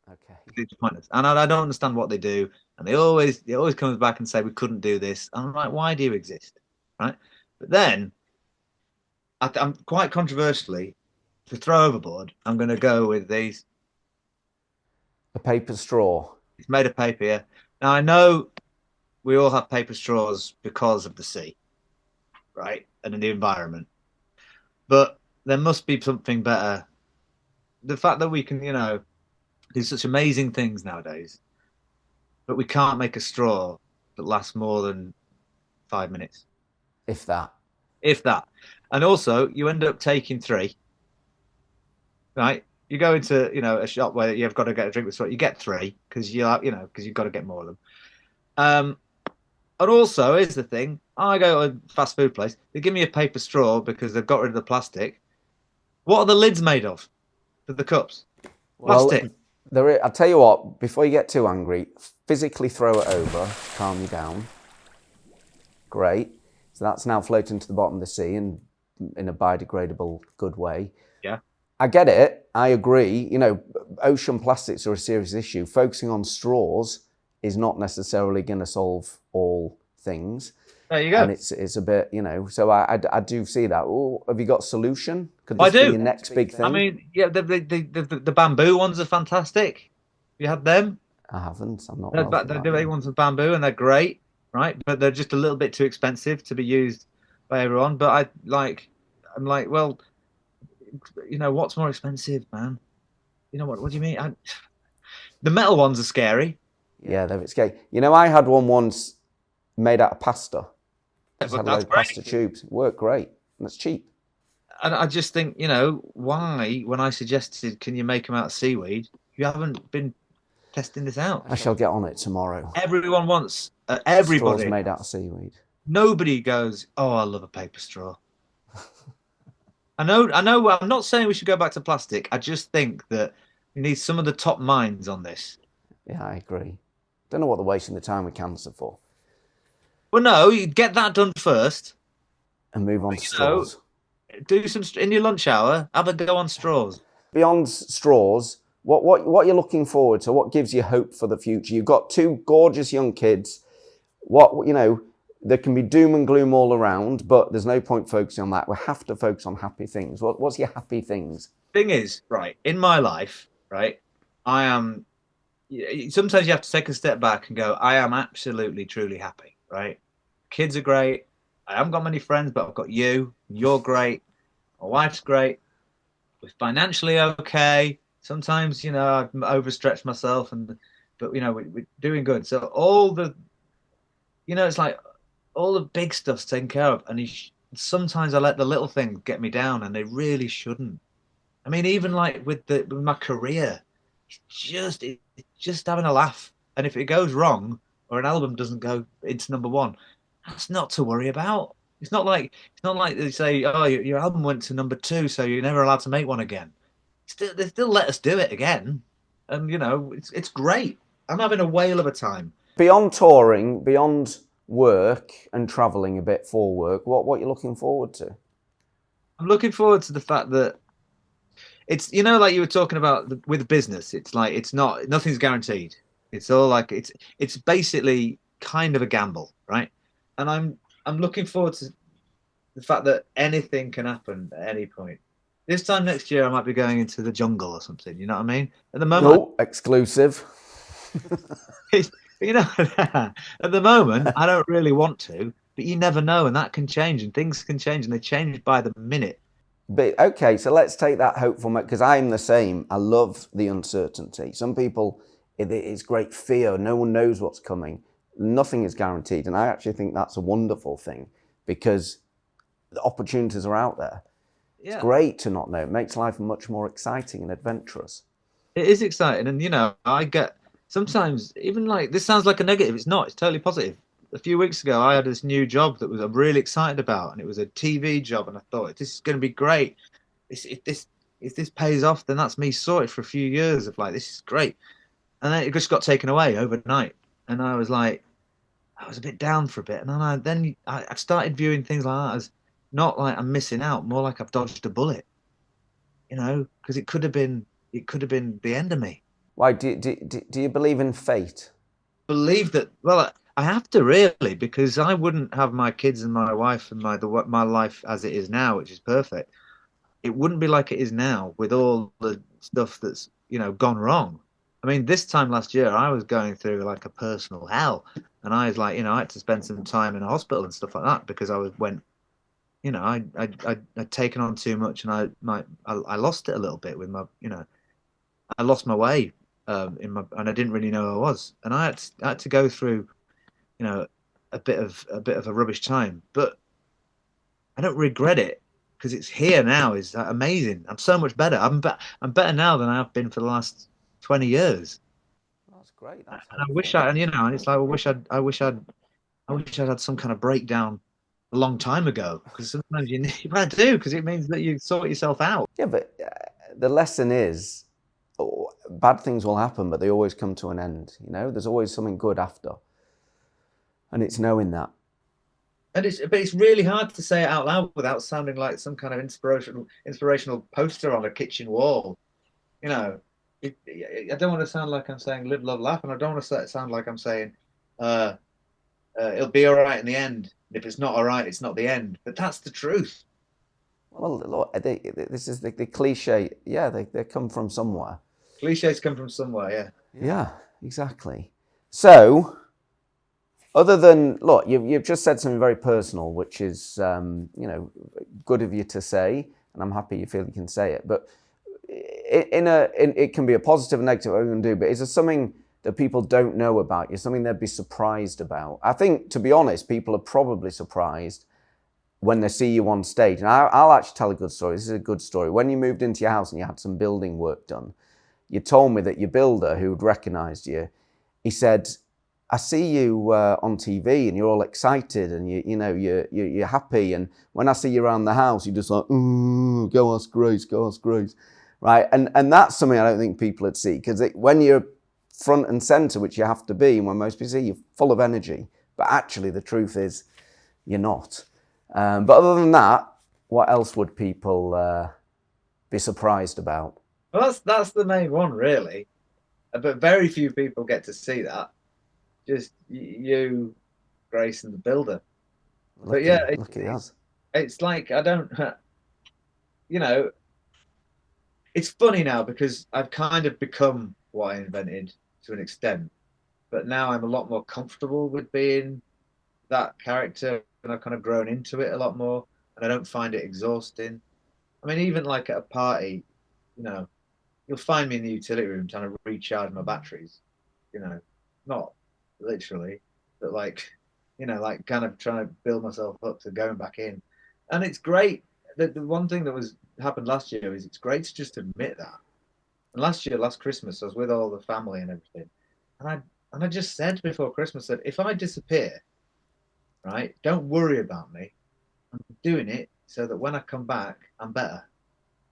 Speaker 1: Okay.
Speaker 2: It's pointless, and I don't understand what they do. And it always comes back and say we couldn't do this. And I'm like, why do you exist, right? But then, I'm quite controversially. To throw overboard, I'm going to go with these.
Speaker 1: A paper straw.
Speaker 2: It's made of paper, yeah. Now, I know we all have paper straws because of the sea, right? And in the environment. But there must be something better. The fact that we can, you know, do such amazing things nowadays, but we can't make a straw that lasts more than 5 minutes.
Speaker 1: If that.
Speaker 2: If that. And also, you end up taking 3. Right, you go into a shop where you've got to get a drink with straw. You get 3 because because you've got to get more of them. And also, here's the thing: I go to a fast food place. They give me a paper straw because they've got rid of the plastic. What are the lids made of for the cups? Plastic.
Speaker 1: Well, I'll tell you what. Before you get too angry, physically throw it over, calm you down. Great. So that's now floating to the bottom of the sea and in a biodegradable, good way.
Speaker 2: Yeah.
Speaker 1: I get it. I agree. You know, ocean plastics are a serious issue. Focusing on straws is not necessarily going to solve all things.
Speaker 2: There you go.
Speaker 1: And it's a bit, you know, so I do see that. Oh, have you got a solution? Could
Speaker 2: I
Speaker 1: this be
Speaker 2: do.
Speaker 1: your next big thing?
Speaker 2: I mean, yeah, the bamboo ones are fantastic. You had them?
Speaker 1: I haven't. I'm not
Speaker 2: They're,
Speaker 1: wealthy
Speaker 2: they're
Speaker 1: like
Speaker 2: doing
Speaker 1: you.
Speaker 2: ones with bamboo and they're great, right? But they're just a little bit too expensive to be used by everyone. But I'm like, well, you know, what's more expensive, man? You know what? What do you mean? The metal ones are scary.
Speaker 1: Yeah, they're a bit scary. You know, I had one once made out of pasta. Just
Speaker 2: But
Speaker 1: had a
Speaker 2: that's
Speaker 1: load of pasta
Speaker 2: great.
Speaker 1: tubes. It worked great. And it's cheap.
Speaker 2: And I just think, you know, why, when I suggested, can you make them out of seaweed, you haven't been testing this out?
Speaker 1: I shall get on it tomorrow.
Speaker 2: Everyone wants,
Speaker 1: Straws
Speaker 2: everybody.
Speaker 1: made out of seaweed.
Speaker 2: Nobody goes, oh, I love a paper straw. I know. I'm not saying we should go back to plastic. I just think that we need some of the top minds on this.
Speaker 1: Yeah, I agree. Don't know what they're wasting the time with cancer for.
Speaker 2: Well, no, you get that done first.
Speaker 1: And move on to
Speaker 2: You know,
Speaker 1: straws.
Speaker 2: do some in your lunch hour. Have a go on straws.
Speaker 1: Beyond straws, what you're looking forward to? What gives you hope for the future? You've got two gorgeous young kids. What, you know, there can be doom and gloom all around, but there's no point focusing on that. We have to focus on happy things. What's your happy things?
Speaker 2: Thing is, right, in my life, right, I am. Sometimes you have to take a step back and go, I am absolutely, truly happy, right? Kids are great. I haven't got many friends, but I've got you. You're great. My wife's great. We're financially okay. Sometimes, you know, I've overstretched myself, but you know, we're doing good. So all the, you know, it's like all the big stuff's taken care of, and sometimes I let the little things get me down, and they really shouldn't. I mean, even like with my career, it's just having a laugh. And if it goes wrong or an album doesn't go into number one, that's not to worry about. It's not like they say, oh, your album went to number two, so you're never allowed to make one again. They still let us do it again, and you know it's great. I'm having a whale of a time.
Speaker 1: Beyond touring, beyond work and travelling a bit for work, what you're looking forward to?
Speaker 2: I'm looking forward to the fact that it's, you know, like you were talking about with business, it's like nothing's guaranteed. It's all like it's basically kind of a gamble, right? And I'm looking forward to the fact that anything can happen at any point. This time next year, I might be going into the jungle or something. You know what I mean? At the moment,
Speaker 1: Oh, exclusive.
Speaker 2: you know, at the moment, I don't really want to, but you never know, and that can change, and things can change, and they change by the minute.
Speaker 1: But okay, so let's take that hopeful, because I'm the same. I love the uncertainty. Some people, it's great fear. No one knows what's coming. Nothing is guaranteed. And I actually think that's a wonderful thing, because the opportunities are out there.
Speaker 2: Yeah.
Speaker 1: It's great to not know. It makes life much more exciting and adventurous.
Speaker 2: It is exciting, and you know, I get sometimes even like this sounds like a negative. It's not. It's totally positive. A few weeks ago, I had this new job that I'm really excited about, and it was a TV job, and I thought this is going to be great. If this pays off, then that's me sorted for a few years of like this is great, and then it just got taken away overnight, and I was like, I was a bit down for a bit, and then I started viewing things like that as not like I'm missing out, more like I've dodged a bullet, you know, because it could have been the end of me.
Speaker 1: Why do you believe in fate?
Speaker 2: Believe that? Well, I have to really, because I wouldn't have my kids and my wife and my life as it is now, which is perfect. It wouldn't be like it is now with all the stuff that's, you know, gone wrong. I mean, this time last year, I was going through like a personal hell, and I was like, you know, I had to spend some time in a hospital and stuff like that because you know, I'd taken on too much, and I lost it a little bit with my, you know, I lost my way and I didn't really know who I was, and I had to go through, you know, a bit of a rubbish time, but I don't regret it because it's here now. Is amazing. I'm so much better. I'm better now than I have been for the last 20 years.
Speaker 1: That's great.
Speaker 2: And I wish and you know, and it's like I wish I'd had some kind of breakdown a long time ago, because sometimes you do, because it means that you sort yourself out.
Speaker 1: Yeah, but the lesson is, bad things will happen, but they always come to an end. You know, there's always something good after, and it's knowing that.
Speaker 2: And it's really hard to say it out loud without sounding like some kind of inspirational poster on a kitchen wall. You know, I don't want to sound like I'm saying live, love, laugh, and I don't want to sound like I'm saying uh, it'll be all right in the end. If it's not all right, it's not the end. But that's the truth.
Speaker 1: Well, look, this is the cliche. Yeah, they come from somewhere.
Speaker 2: Cliches come from somewhere, yeah.
Speaker 1: Yeah, exactly. So, other than, look, you've just said something very personal, which is, good of you to say, and I'm happy you feel you can say it. But it can be a positive and negative, what you can do. But is there something that people don't know about you, something they'd be surprised about? I think, to be honest, people are probably surprised when they see you on stage. And I'll actually tell a good story. This is a good story. When you moved into your house and you had some building work done, you told me that your builder, who'd recognised you, he said, I see you on TV and you're all excited and you're happy. And when I see you around the house, you're just like, go ask Grace, go ask Grace. Right? And that's something I don't think people would see, because when you're front and centre, which you have to be, and when most people see you're full of energy, but actually the truth is you're not. But other than that, what else would people be surprised about?
Speaker 2: Well, that's the main one, really. But very few people get to see that. Just you, Grace, and the builder. But yeah,
Speaker 1: Lucky us.
Speaker 2: it's like I don't, you know, it's funny now because I've kind of become what I invented to an extent. But now I'm a lot more comfortable with being that character, and I've kind of grown into it a lot more, and I don't find it exhausting. I mean, even like at a party, you know, you'll find me in the utility room trying to recharge my batteries, not literally, but like, like kind of trying to build myself up to going back in. And it's great. The one thing that was happened last year is it's great to just admit that. And last Christmas, I was with all the family and everything, and I just said before Christmas that if I disappear, right, don't worry about me. I'm doing it so that when I come back, I'm better.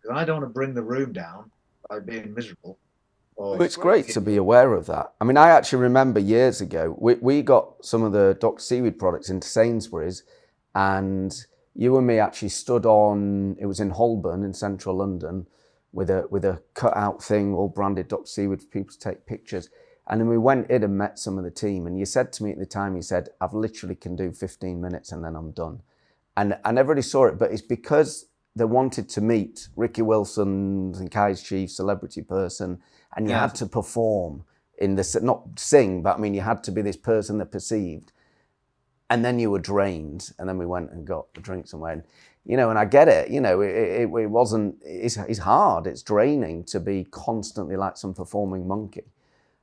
Speaker 2: Because I don't want to bring the room down by being miserable.
Speaker 1: Well,
Speaker 2: Or
Speaker 1: it's great to be aware of that. I mean, I actually remember years ago, we got some of the Doctor Seaweed products into Sainsbury's, and you and me actually stood on, it was in Holborn in central London, with a cut-out thing, all branded Doctor Seaweed for people to take pictures. And then we went in and met some of the team, and you said to me at the time, you said, I've literally can do 15 minutes and then I'm done. And I never really saw it, but it's because they wanted to meet Ricky Wilson and Kaiser Chiefs, celebrity person, and you had to perform in this, not sing, but I mean, you had to be this person that perceived. And then you were drained, and then we went and got a drink somewhere. And, and I get it, it wasn't, it's hard, it's draining to be constantly like some performing monkey.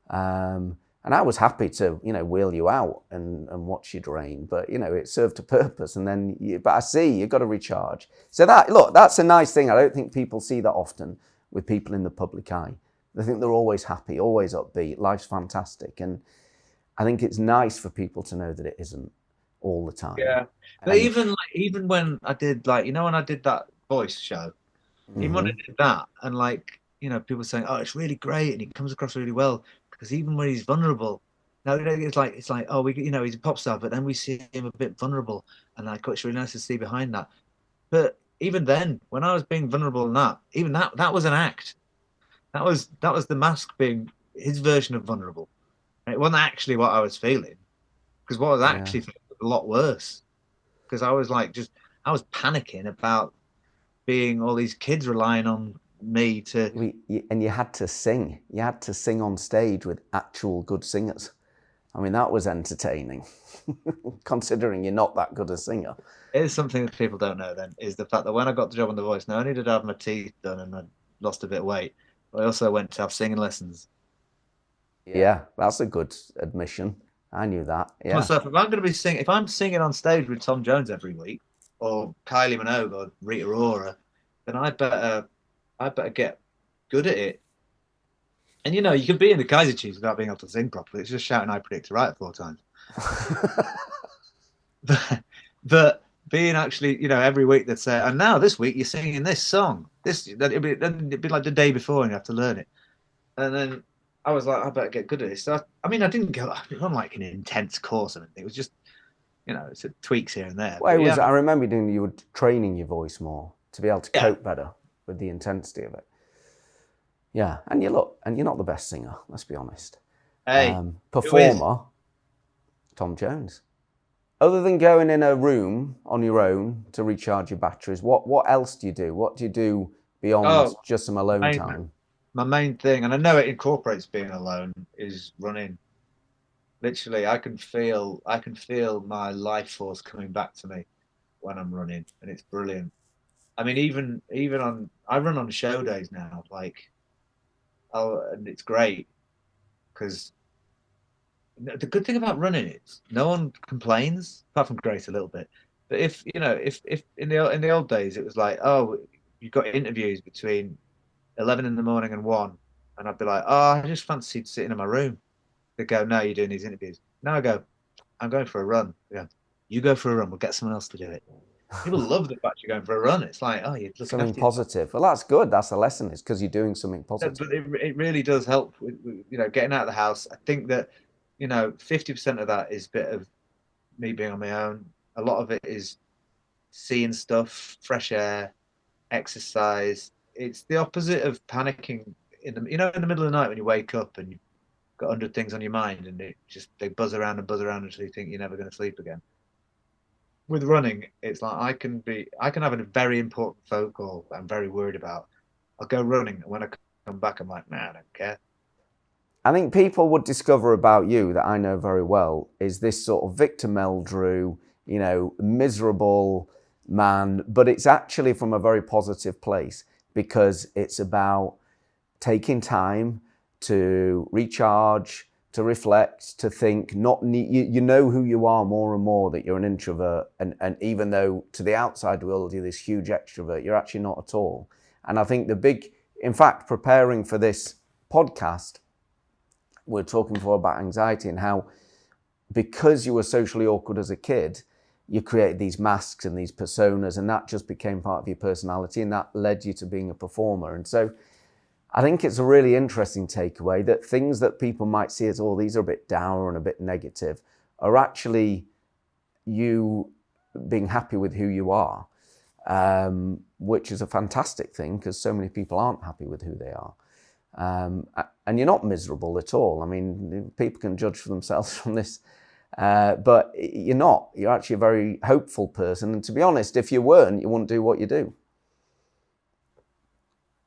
Speaker 1: And I was happy to, wheel you out and watch you drain, but, it served a purpose. And then, but I see you've got to recharge. So that's a nice thing. I don't think people see that often with people in the public eye. They think they're always happy, always upbeat, life's fantastic. And I think it's nice for people to know that it isn't all the time.
Speaker 2: yeah. But even when I did when I did that voice show, even when I did that, and people saying, "Oh, it's really great," and he comes across really well, because even when he's vulnerable, now it's like oh, he's a pop star, but then we see him a bit vulnerable, and it's really nice to see behind that. But even then, when I was being vulnerable in that, even that was an act. That was the mask being his version of vulnerable. It wasn't actually what I was feeling, because what I was actually feeling was a lot worse. Because I was I was panicking about being all these kids relying on me to.
Speaker 1: And you had to sing. You had to sing on stage with actual good singers. I mean, that was entertaining, considering you're not that good a singer.
Speaker 2: It is something that people don't know. Then is the fact that when I got the job on The Voice, not only did I have my teeth done and I lost a bit of weight, but I also went to have singing lessons.
Speaker 1: Yeah, that's a good admission. I knew that. Yeah.
Speaker 2: Myself, if I'm singing on stage with Tom Jones every week, or Kylie Minogue, or Rita Ora, then I better get good at it. And you can be in the Kaiser Chiefs without being able to sing properly. It's just shouting "I predict to right" 4 times. but being actually, every week they'd say, and now this week you're singing this song. It'd be like the day before, and you have to learn it. And then I was like, I better get good at this. So I didn't go on like an intense course or anything. It was just, it's tweaks here and there.
Speaker 1: Well, I remember you were training your voice more to be able to cope better with the intensity of it. Yeah, and you're not the best singer. Let's be honest.
Speaker 2: Hey, who is?
Speaker 1: Performer, Tom Jones. Other than going in a room on your own to recharge your batteries, what else do you do? What do you do beyond
Speaker 2: Oh,
Speaker 1: just some alone
Speaker 2: main,
Speaker 1: time?
Speaker 2: my main thing, and I know it incorporates being alone, is running. Literally, I can feel my life force coming back to me when I'm running, and it's brilliant. I mean, even on I run on show days now, like, oh, and it's great because the good thing about running is no one complains, apart from Grace a little bit. But if in the old days it was like, oh, you got interviews between 11 in the morning and 1, and I'd be like, oh, I just fancied sitting in my room. They go, no, you're doing these interviews. Now I go, I'm going for a run. They go, you go for a run. We'll get someone else to do it. People love the fact you're going for a run. It's like, oh, you're looking
Speaker 1: Something
Speaker 2: after yourself.
Speaker 1: positive. Well, that's good. That's the lesson. It's because you're doing something
Speaker 2: But
Speaker 1: positive.
Speaker 2: it really does help with getting out of the house. I think that 50% of that is a bit of me being on my own. A lot of it is seeing stuff, fresh air, exercise. It's the opposite of panicking in the middle of the night when you wake up and you've got 100 things on your mind and they buzz around and buzz around until you think you're never going to sleep again. With running, it's like I can have a very important phone call that I'm very worried about. I'll go running, and when I come back, I'm like, nah, I don't care.
Speaker 1: I think people would discover about you that I know very well is this sort of Victor Meldrew, miserable man, but it's actually from a very positive place because it's about taking time to recharge, to reflect, to think, you know who you are more and more, that you're an introvert. And even though to the outside world you're this huge extrovert, you're actually not at all. And I think in fact, preparing for this podcast, we're talking before about anxiety and how because you were socially awkward as a kid, you created these masks and these personas, and that just became part of your personality, and that led you to being a performer. And so I think it's a really interesting takeaway that things that people might see as, oh, these are a bit dour and a bit negative, are actually you being happy with who you are, which is a fantastic thing because so many people aren't happy with who they are. And you're not miserable at all. I mean, people can judge for themselves from this, but you're not. You're actually a very hopeful person. And to be honest, if you weren't, you wouldn't do what you do.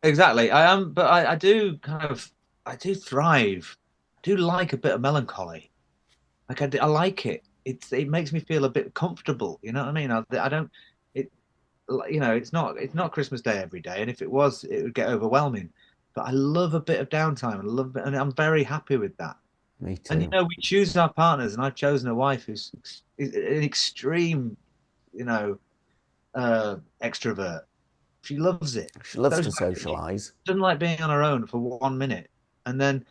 Speaker 2: Exactly, I am, but I do thrive. I do like a bit of melancholy. Like I like it. It makes me feel a bit comfortable. You know what I mean? I don't. It it's not Christmas Day every day, and if it was, it would get overwhelming. But I love a bit of downtime, and and I'm very happy with that.
Speaker 1: Me
Speaker 2: And
Speaker 1: too.
Speaker 2: we choose our partners, and I've chosen a wife is an extreme, you know, extrovert. She loves it.
Speaker 1: She loves to
Speaker 2: She
Speaker 1: socialise.
Speaker 2: doesn't like being on her own for 1 minute, and then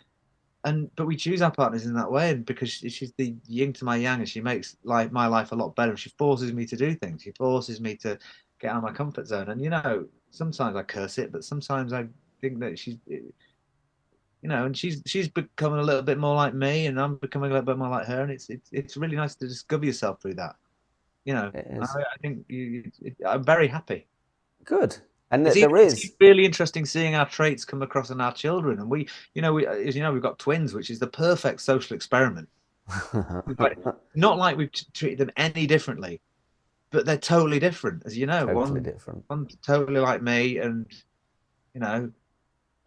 Speaker 2: but we choose our partners in that way, and because she's the yin to my yang, and she makes my life a lot better. She forces me to do things. She forces me to get out of my comfort zone. And sometimes I curse it, but sometimes I think that and she's becoming a little bit more like me, and I'm becoming a little bit more like her, and it's really nice to discover yourself through that.
Speaker 1: It
Speaker 2: I,
Speaker 1: is.
Speaker 2: I think I'm very happy.
Speaker 1: Good. And
Speaker 2: It's even,
Speaker 1: there
Speaker 2: it's
Speaker 1: is.
Speaker 2: really interesting seeing our traits come across in our children, and as you know, we've got twins, which is the perfect social experiment. Like, not like we've treated them any differently, but they're totally different, as you know.
Speaker 1: Totally different.
Speaker 2: One's totally like me, and you know,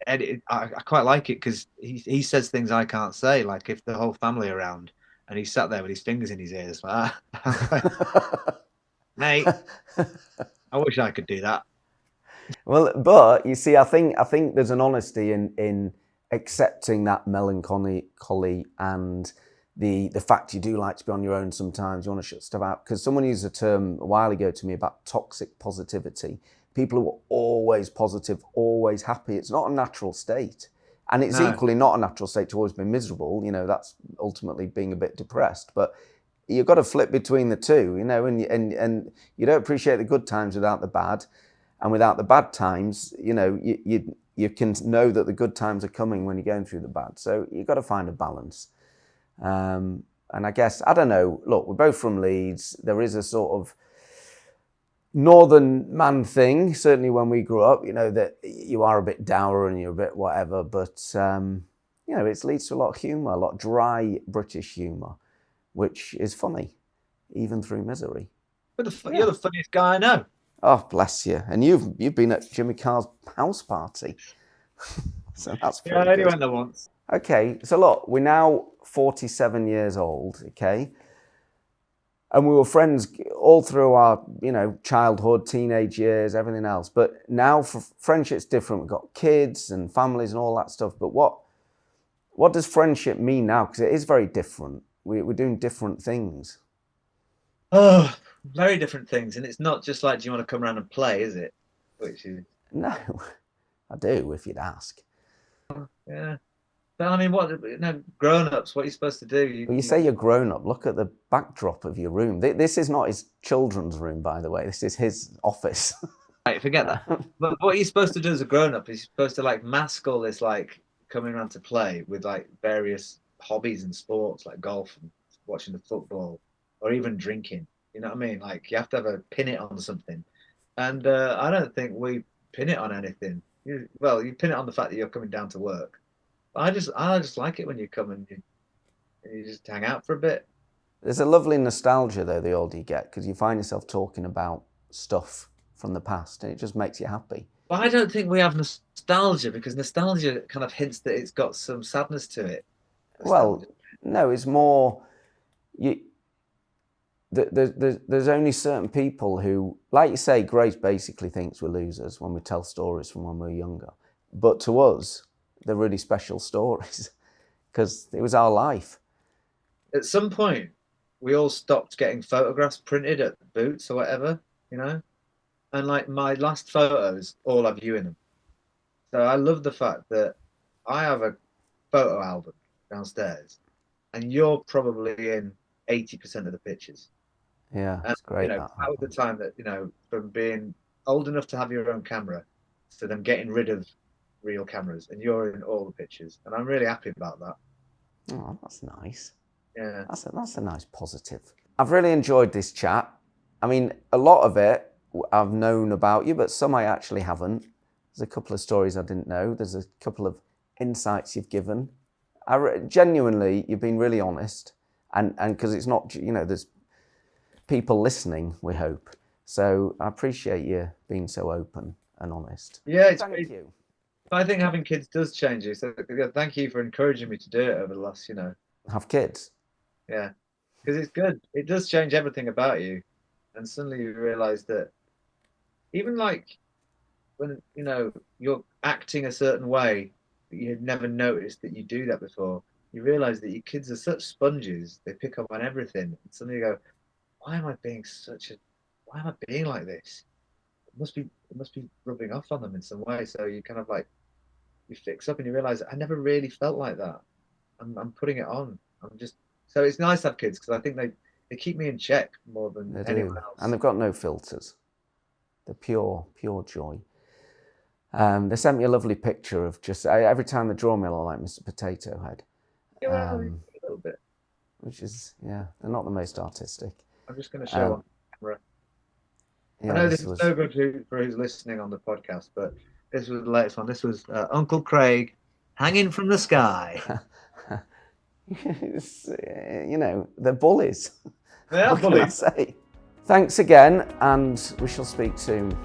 Speaker 2: I quite like it because he says things I can't say. Like if the whole family are around and he sat there with his fingers in his ears, like, mate, I wish I could do that.
Speaker 1: Well, but you see, I think there's an honesty in accepting that melancholy and the fact you do like to be on your own sometimes. You want to shut stuff out because someone used a term a while ago to me about toxic positivity. People who are always positive, always happy. It's not a natural state, and it's
Speaker 2: No,
Speaker 1: equally not a natural state to always be miserable. That's ultimately being a bit depressed, but you've got to flip between the two, and you don't appreciate the good times without the bad. And without the bad times, you can know that the good times are coming when you're going through the bad. So you've got to find a balance. And I guess, I don't know, look, we're both from Leeds. There is a sort of northern man thing, certainly when we grew up, you know, that you are a bit dour and you're a bit whatever, but, you know, it leads to a lot of humour, a lot of dry British humour, which is funny, even through misery.
Speaker 2: You're the funniest guy I know.
Speaker 1: Oh, bless you. And you've been at Jimmy Carr's house party. So that's
Speaker 2: Yeah, I
Speaker 1: pretty
Speaker 2: only
Speaker 1: good.
Speaker 2: went there once.
Speaker 1: Okay, so look, we're now 47 years old, okay? And we were friends all through our, you know, childhood, teenage years, everything else. But now for friendship's different. We've got kids and families and all that stuff. But what does friendship mean now? Because it is very different. We're doing different things.
Speaker 2: Oh, very different things. And it's not just like, do you want to come around and play, is it? Which is,
Speaker 1: No, I do, if you'd ask.
Speaker 2: yeah. But I mean, grown-ups, what are you supposed to do?
Speaker 1: Well, you say you're grown up. Look at the backdrop of your room. This is not his children's room, by the way. This is his office.
Speaker 2: Right, forget that. But what you're supposed to do as a grown-up is you're supposed to like mask all this like coming around to play with like various hobbies and sports like golf and watching the football or even drinking. You know what I mean? Like you have to have a pin it on something. And I don't think we pin it on anything. You pin it on the fact that you're coming down to work. I just like it when you come and you just hang out for a bit.
Speaker 1: There's a lovely nostalgia, though, the older you get, because you find yourself talking about stuff from the past, and it just makes you happy.
Speaker 2: But I don't think we have nostalgia because nostalgia kind of hints that it's got some sadness to it.
Speaker 1: Well, no, it's more there's only certain people who, like you say, Grace basically thinks we're losers when we tell stories from when we were younger. But to us, they're really special stories because it was our life.
Speaker 2: At some point, we all stopped getting photographs printed at Boots or whatever, you know? And like my last photos all have you in them. So I love the fact that I have a photo album downstairs and you're probably in 80% of the pictures.
Speaker 1: Yeah, it's great.
Speaker 2: You know, that was the time that, you know, from being old enough to have your own camera to them getting rid of real cameras, and you're in all the pictures, and I'm really happy about that.
Speaker 1: Oh, that's nice.
Speaker 2: Yeah,
Speaker 1: that's a nice positive. I've really enjoyed this chat. I mean, a lot of it I've known about you, but some I actually haven't. There's a couple of stories I didn't know. There's a couple of insights you've given. Genuinely, you've been really honest, and because it's not, you know, there's people listening, we hope. So I appreciate you being so open and honest.
Speaker 2: Yeah,
Speaker 1: Thank you.
Speaker 2: I think having kids does change you. So thank you for encouraging me to do it over the last, you know.
Speaker 1: Have kids?
Speaker 2: Yeah, because it's good. It does change everything about you, and suddenly you realize that even like when, you know, you're acting a certain way that you had never noticed that you do that before, you realize that your kids are such sponges. They pick up on everything. And suddenly you go, why am I being like this? It must be rubbing off on them in some way. So you kind of like, you fix up and you realize I never really felt like that. I'm putting it on. So it's nice to have kids because I think they keep me in check more than anyone else.
Speaker 1: And they've got no filters. They're pure joy. They sent me a lovely picture of just every time they draw me, I look like Mr. Potato Head.
Speaker 2: Yeah, a little bit.
Speaker 1: Which is, yeah, they're not the most artistic.
Speaker 2: I'm just going to show on camera.
Speaker 1: Yeah,
Speaker 2: I know this is so good for who's listening on the podcast, but this was the latest one. This was Uncle Craig hanging from the sky.
Speaker 1: You know, they're bullies.
Speaker 2: They are bullies.
Speaker 1: Say? Thanks again, and we shall speak soon.